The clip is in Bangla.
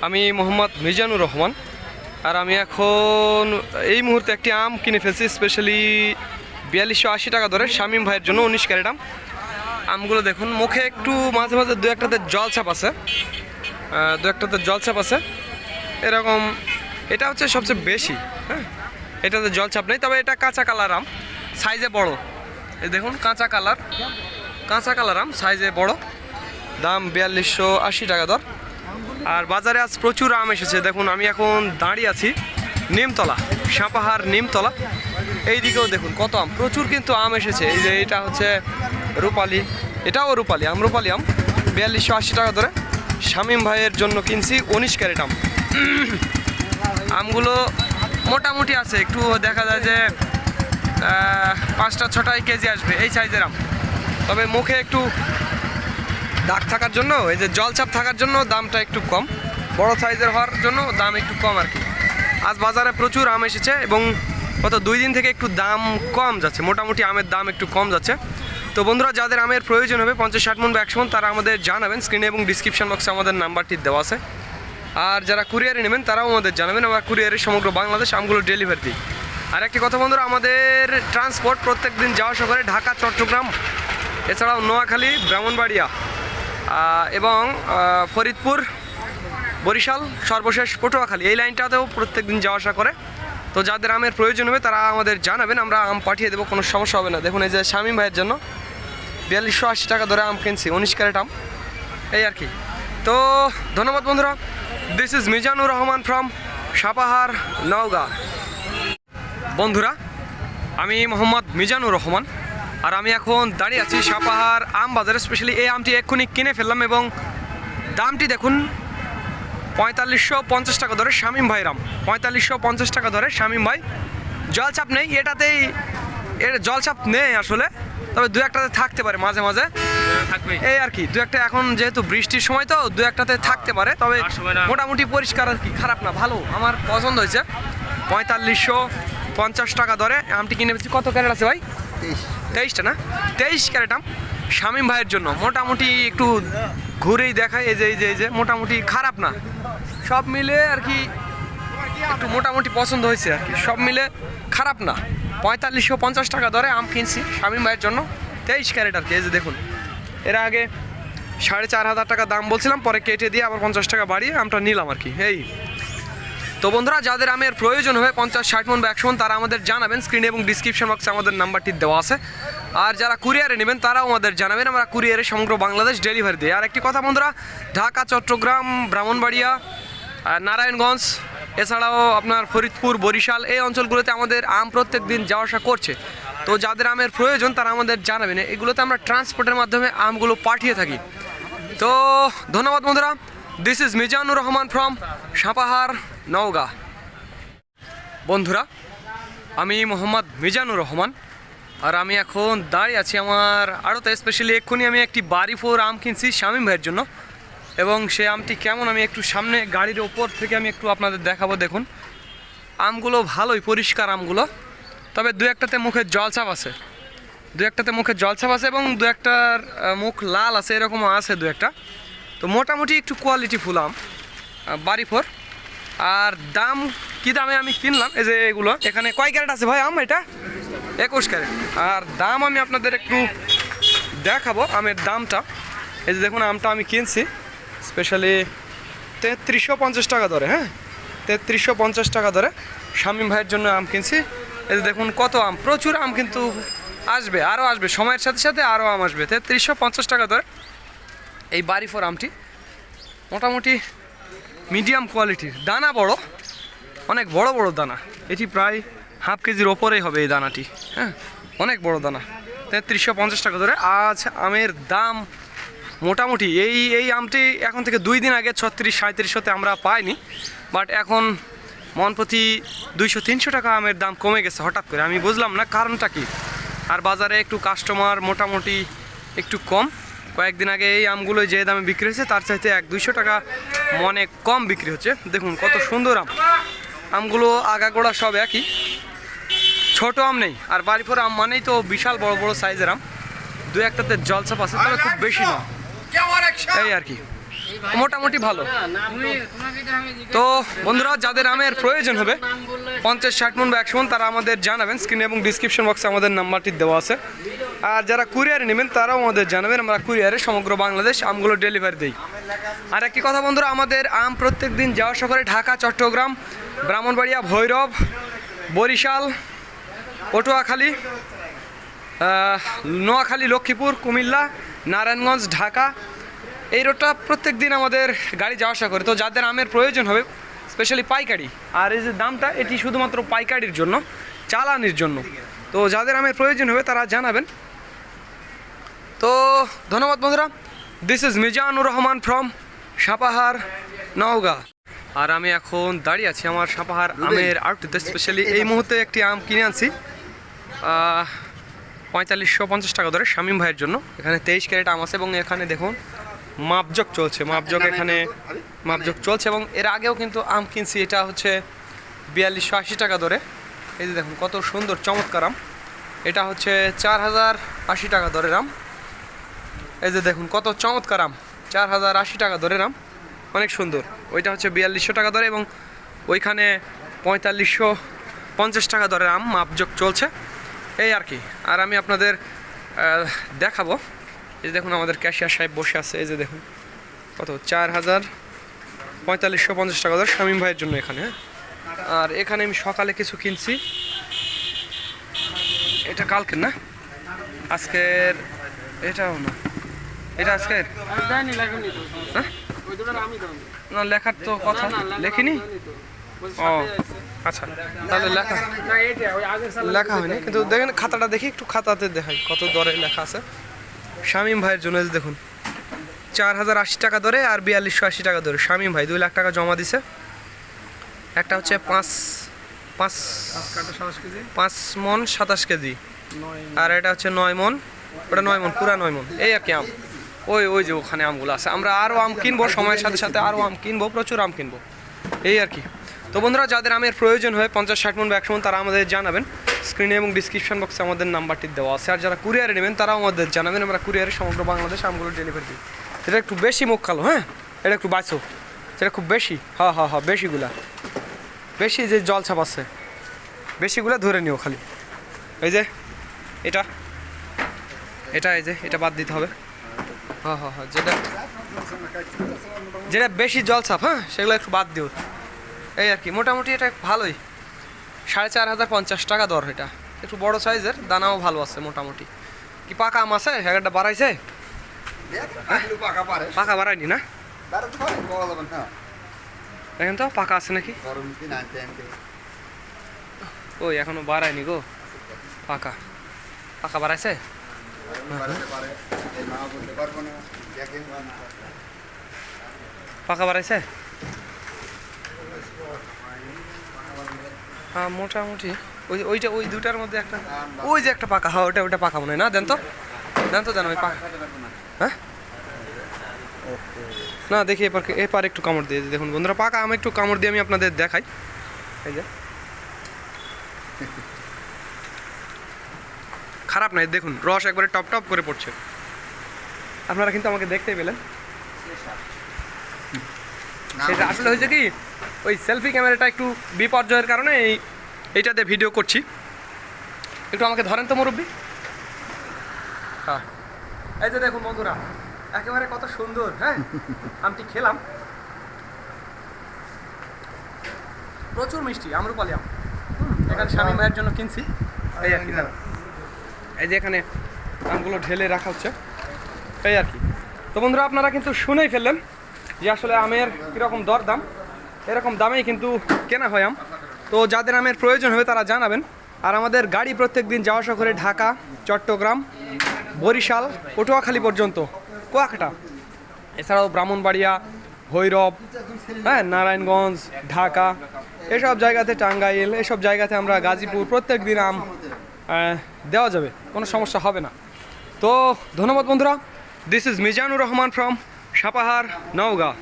আমি মোহাম্মদ মিজানুর রহমান। আর আমি এখন এই মুহূর্তে একটি আম কিনে ফেলছি, স্পেশালি 4280 টাকা ধরে শামীম ভাইয়ের জন্য 19 ক্যারেট আম। আমগুলো দেখুন, মুখে একটু মাঝে মাঝে দু একটাতে জলছাপ আছে, এরকম। এটা হচ্ছে সবচেয়ে বেশি, হ্যাঁ, এটাতে জলছাপ নেই, তবে এটা কাঁচা কালার আম, সাইজে বড়। এই দেখুন, কাঁচা কালার আম, সাইজে বড়। দাম 4280 টাকা দর। আর বাজারে আজ প্রচুর আম এসেছে। দেখুন, আমি এখন দাঁড়িয়ে আছি নিমতলা, সাপাহার নিমতলা। এই দিকেও দেখুন কত আম, প্রচুর কিন্তু আম এসেছে। এই যে এটা হচ্ছে রূপালি, এটাও রূপালি আম 4280 টাকা ধরে শামীম ভাইয়ের জন্য কিনছি 19 ক্যারেট আম। আমগুলো মোটামুটি আছে, একটু দেখা যায় যে 5-6টাই কেজি আসবে, এই সাইজের আম। তবে মুখে একটু দাগ থাকার জন্য, এই যে জলছাপ থাকার জন্য দামটা একটু কম, বড় সাইজের হওয়ার জন্য দাম একটু কম আর কি। আজ বাজারে প্রচুর আম এসেছে এবং গত 2 দিন থেকে একটু দাম কম যাচ্ছে, মোটামুটি আমের দাম একটু কম যাচ্ছে। তো বন্ধুরা, যাদের আমের প্রয়োজন হবে 50-60 মণ বা 100 মণ, তারা আমাদের জানাবেন। স্ক্রিনে এবং ডিসক্রিপশন বক্সে আমাদের নাম্বারটি দেওয়া আছে। আর যারা কুরিয়ারে নেবেন তারাও আমাদের জানাবেন, আমরা কুরিয়ারে সমগ্র বাংলাদেশ আমগুলো ডেলিভারি দিই। আর একটি কথা বন্ধুরা, আমাদের ট্রান্সপোর্ট প্রত্যেক দিন যাওয়া আসা করে ঢাকা, চট্টগ্রাম, এছাড়াও নোয়াখালী, ব্রাহ্মণবাড়িয়া এবং ফরিদপুর, বরিশাল, সর্বশেষ পটুয়াখালী, এই লাইনটাতেও প্রত্যেক দিন যাওয়া আসা করে। তো যাদের আমের প্রয়োজন হবে তারা আমাদের জানাবেন, আমরা আম পাঠিয়ে দেবো, কোনো সমস্যা হবে না। দেখুন, এই যে শামীম ভাইয়ের জন্য 4280 টাকা ধরে আম কিনছি, 19 ক্যারেট আম, এই আর কি। তো ধন্যবাদ বন্ধুরা। This is Mizanur Rahman from Sapahar, Naogaon. বন্ধুরা, আমি মোহাম্মদ মিজানুর রহমান, আর আমি এখন দাঁড়িয়ে আছি সাপাহার আম বাজারে। স্পেশালি এই আমটি এক্ষুনি কিনে ফেললাম এবং দামটি দেখুন, 4550 টাকা ধরে শামীম ভাইয়ের আম, 4550 টাকা ধরে শামীম ভাই। জলছাপ নেই এটাতেই, এর জলছাপ নেই আসলে, তবে দু একটাতে থাকতে পারে মাঝে মাঝে, এই আর কি। দু একটা, এখন যেহেতু বৃষ্টির সময় তো দু একটাতে থাকতে পারে, তবে মোটামুটি পরিষ্কার আর কি, খারাপ না, ভালো, আমার পছন্দ হয়েছে। 4550 টাকা ধরে আমটি কিনে ফেলছি। কত ক্যারেট আছে ভাই? 23টা না, 23 ক্যারেট আম শামীম ভাইয়ের জন্য। মোটামুটি একটু ঘুরেই দেখায়, এই যে মোটামুটি খারাপ না, সব মিলে আর কি একটু মোটামুটি পছন্দ হয়েছে আর কি, সব মিলে খারাপ না। 4550 টাকা ধরে আম কিনছি শামীম ভাইয়ের জন্য, 23 ক্যারেট আর কি। এই যে দেখুন, এর আগে 4500 টাকা দাম বলছিলাম, পরে কেটে দিয়ে আবার 50 টাকা বাড়িয়ে আমটা নিলাম আর কি, এই। তো বন্ধুরা, যাদের আমের প্রয়োজন হবে 50-60 মণ বা 100 মণ, তারা আমাদের জানাবেন। স্ক্রিনে এবং ডিসক্রিপশন বক্সে আমাদের নাম্বারটি দেওয়া আছে। আর যারা কুরিয়ারে নেবেন তারাও আমাদের জানাবেন, আমরা কুরিয়ারে সমগ্র বাংলাদেশ ডেলিভারি দিই। আর একটি কথা বন্ধুরা, ঢাকা, চট্টগ্রাম, ব্রাহ্মণবাড়িয়া, নারায়ণগঞ্জ, এছাড়াও আপনার ফরিদপুর, বরিশাল, এই অঞ্চলগুলোতে আমাদের আম প্রত্যেক দিন যাওয়া আসা করছে। তো যাদের আমের প্রয়োজন তারা আমাদের জানাবেন, এগুলোতে আমরা ট্রান্সপোর্টের মাধ্যমে আমগুলো পাঠিয়ে থাকি। তো ধন্যবাদ বন্ধুরা। This is Mizanur Rahman from Sapahar, Naogaon. বন্ধুরা, আমি মোহাম্মদ মিজানুর রহমান, আর আমি এখন দাঁড়িয়ে আছি আমার আড়তে। স্পেশালি এক্ষুনি আমি একটি বাড়িফোর আম কিনছি শামীম ভাইয়ের জন্য, এবং সে আমটি কেমন আমি একটু সামনে গাড়ির ওপর থেকে আমি একটু আপনাদের দেখাবো। দেখুন, আমগুলো ভালোই পরিষ্কার আমগুলো, তবে দু একটাতে মুখে জলছাপ আছে, এবং দু একটার মুখ লাল আছে, এরকমও আছে দু একটা। তো মোটামুটি একটু কোয়ালিটি ফুল আম, বাড়িফোর। আর দাম কি দামে আমি কিনলাম, এই যে এগুলো, এখানে কয় ক্যারেট আছে ভাই আম? এটা 21 ক্যারেট। আর দাম আমি আপনাদের একটু দেখাবো আমের দামটা। এই যে দেখুন, আমটা আমি কিনছি স্পেশালি 3350 টাকা ধরে, হ্যাঁ, 3350 টাকা ধরে শামীম ভাইয়ের জন্য আম কিনছি। এই যে দেখুন কত আম, প্রচুর আম কিন্তু আসবে, আরও আসবে, সময়ের সাথে সাথে আরও আম আসবে। 3350 টাকা ধরে এই বাড়িফোর আমটি, মোটামুটি মিডিয়াম কোয়ালিটির, দানা বড়, অনেক বড় বড় দানা, এটি প্রায় হাফ কেজির ওপরেই হবে এই দানাটি, হ্যাঁ, অনেক বড় দানা। 3350 টাকা ধরে আজ আমের দাম মোটামুটি। এই আমটি এখন থেকে 2 দিন আগে 36-37 আমরা পাইনি, বাট এখন মন প্রতি 200-300 টাকা আমের দাম কমে গেছে হঠাৎ করে, আমি বুঝলাম না কারণটা কি। আর বাজারে একটু কাস্টমার মোটামুটি একটু কম, কয়েকদিন আগে এই আমগুলো যে দামে বিক্রি হয়েছে তার চাইতে 100-200 টাকা মনে কম বিক্রি হচ্ছে। দেখুন কত সুন্দর আম, আমগুলো আগাগোড়া সব একই, ছোট আম নেই। আর বাড়িফোর আম মানেই তো বিশাল বড় বড় সাইজের আম, দু একটাতে জলছাপ আছে, তবে খুব বেশি না, এই আর কি। মোটামুটি ভালো। তো বন্ধুরা, যাদের আমের প্রয়োজন হবে 50-60 মন বা 100 মন, তারা আমাদের জানাবেন। স্ক্রিনে এবং ডিসক্রিপশন বক্সে আমাদের নাম্বারটি দেওয়া আছে। আর যারা কুরিয়ারে নেবেন তারাও আমাদের জানাবেন, আমরা কুরিয়ারে সমগ্র বাংলাদেশ আমগুলো ডেলিভারি দিই। আর একটি কথা বন্ধুরা, আমাদের আম প্রত্যেক দিন যাওয়া আসা করে ঢাকা, চট্টগ্রাম, ব্রাহ্মণবাড়িয়া, ভৈরব, বরিশাল, পটুয়াখালী, নোয়াখালী, লক্ষ্মীপুর, কুমিল্লা, নারায়ণগঞ্জ, ঢাকা, এই রোডটা প্রত্যেক দিন আমাদের গাড়ি যাওয়া আসা করে। তো যাদের আমের প্রয়োজন হবে স্পেশালি পাইকারি, আর এই যে দামটা এটি শুধুমাত্র পাইকারির জন্য, চালানির জন্য। তো যাদের আমের প্রয়োজন হবে তারা জানাবেন। তো ধন্যবাদ বন্ধুরা। This is Mizanur Rahman from Sapahar, Naogaon. আর আমি এখন দাঁড়িয়ে আছি আমার সাপাহার আমের আড়টিতে। স্পেশালি এই মুহূর্তে একটি আম কিনে আনছি 4550 টাকা ধরে শামীম ভাইয়ের জন্য। এখানে 23 ক্যারেট আম আছে এবং এখানে দেখুন মাপজোক চলছে, এখানে মাপজোক চলছে। এবং এর আগেও কিন্তু আম কিনছি, এটা হচ্ছে 4280 টাকা ধরে। এই যে দেখুন কত সুন্দর চমৎকার আম, এটা হচ্ছে 4080 টাকা দরের আম। এই যে দেখুন কত চমৎকার আম, 4080 টাকা দরের আম, অনেক সুন্দর। ওইটা হচ্ছে 4200 টাকা দরে এবং ওইখানে 4550 টাকা দরের আম মাপজোক চলছে, এই আর কি। আর আমি আপনাদের দেখাবো, এই যে দেখুন আমাদের ক্যাশিয়ার সাহেব বসে আছে। এই যে দেখুন কত 4550 টাকা দর শামীম ভাইয়ের জন্য এখানে। আর এখানে আমি সকালে কিছু কিনছি, এটা কালকের না, আজকের, এটাও না, এটা আজকের না, লেখার তো কথা লেখিনি। ও আচ্ছা, তাহলে লেখা হয়নি, কিন্তু দেখেন খাতাটা দেখি একটু, খাতাতে দেখাই কত দরে লেখা আছে শামীম ভাইয়ের জন্য। দেখুন 4080 টাকা দরে আর 4280 টাকা দরে। শামীম ভাই 2 লাখ টাকা জমা দিছে। একটা হচ্ছে 5 মন 27 কেজি, আর এটা হচ্ছে 9 মন, ওটা 9 মন, পুরা 9 মন, এই আর কি আম। ওই যে ওখানে আমগুলো আছে। আমরা আরও আম কিনবো, সময়ের সাথে সাথে আরও আম কিনবো, প্রচুর আম কিনবো, এই আর কি। তো বন্ধুরা, যাদের আমের প্রয়োজন হয় 50-60 মন বা 100 মন, তারা আমাদের জানাবেন। স্ক্রিনে এবং ডিসক্রিপশন বক্সে আমাদের নাম্বারটি দেওয়া আছে। আর যারা কুরিয়ারে নেবেন তারাও আমাদের জানাবেন, আমরা কুরিয়ারে সমগ্র বাংলাদেশ আমগুলো ডেলিভারি দিই। এটা একটু বেশি মুখ কালো, হ্যাঁ, এটা একটু বাঁচো, সেটা খুব বেশি, হ্যাঁ বেশিগুলা, বেশি যে জল ছাপ আছে, বেশিগুলা ধরে নিও খালি। এই যে এটা, এই যে এটা বাদ দিতে হবে, হ্যাঁ যেটা বেশি জল ছাপ, হ্যাঁ সেগুলো একটু বাদ দিও, এই আর কি। মোটামুটি এটা ভালোই, 4550 টাকা দর। এটা একটু বড় সাইজের, দানাও ভালো আছে মোটামুটি। কি পাকা আম আছে? একটা বাড়াইছে, পাকা বাড়ায়নি না, দেখেন তো পাকা আছে নাকি। ওই এখনো বাড়ায়নি গো, পাকা বাড়াইছে, পাকা বাড়াইছে, হ্যাঁ মোটামুটি। ওই দুটার মধ্যে একটা, ওই যে একটা পাকা, হ্যাঁ ওটা পাকা মনে হয় না, দেন তো ওই পাকা, হ্যাঁ না দেখি এপার একটু কামড় দিয়ে দেখুন বন্ধুরা, পাকা আম একটু কামড় দিয়ে আমি আপনাদের দেখাই। এই যে খারাপ নাই, দেখুন রস একবারে টপ করে পড়ছে। আপনারা কিন্তু আমাকে দেখতেই পেলেন। সেটা আসলে হয়েছে কি, ওই সেলফি ক্যামেরাটা একটু বিপর্যয়ের কারণে এইটাতে ভিডিও করছি। একটু আমাকে ধরেন তো মুরব্বি। হ্যাঁ এই যে দেখুন বন্ধুরা, একেবারে কত সুন্দর, হ্যাঁ আমটি খেলাম, প্রচুর মিষ্টি, আমরুপালি আম। এখানে শামীম ভাইয়ের জন্য কিনছি, এই আর কি। এই যে এখানে আমগুলো ঢেলে রাখা হচ্ছে, এই আর কি। তো বন্ধুরা, আপনারা কিন্তু শুনেই ফেললেন যে আসলে আমের কীরকম দরদাম, এরকম দামেই কিন্তু কেনা হয় আম। তো যাদের আমের প্রয়োজন হবে তারা জানাবেন। আর আমাদের গাড়ি প্রত্যেক দিন যাওয়া আসা করে ঢাকা, চট্টগ্রাম, বরিশাল, পটুয়াখালী পর্যন্ত, কুয়াকাটা, এছাড়াও ব্রাহ্মণবাড়িয়া, ভৈরব, হ্যাঁ নারায়ণগঞ্জ, ঢাকা, এসব জায়গাতে, টাঙ্গাইল, এসব জায়গাতে আমরা গাজীপুর, প্রত্যেক দিন আম দেওয়া যাবে, কোনো সমস্যা হবে না। তো ধন্যবাদ বন্ধুরা। This is Mizanur Rahman from Sapahar, Naogaon.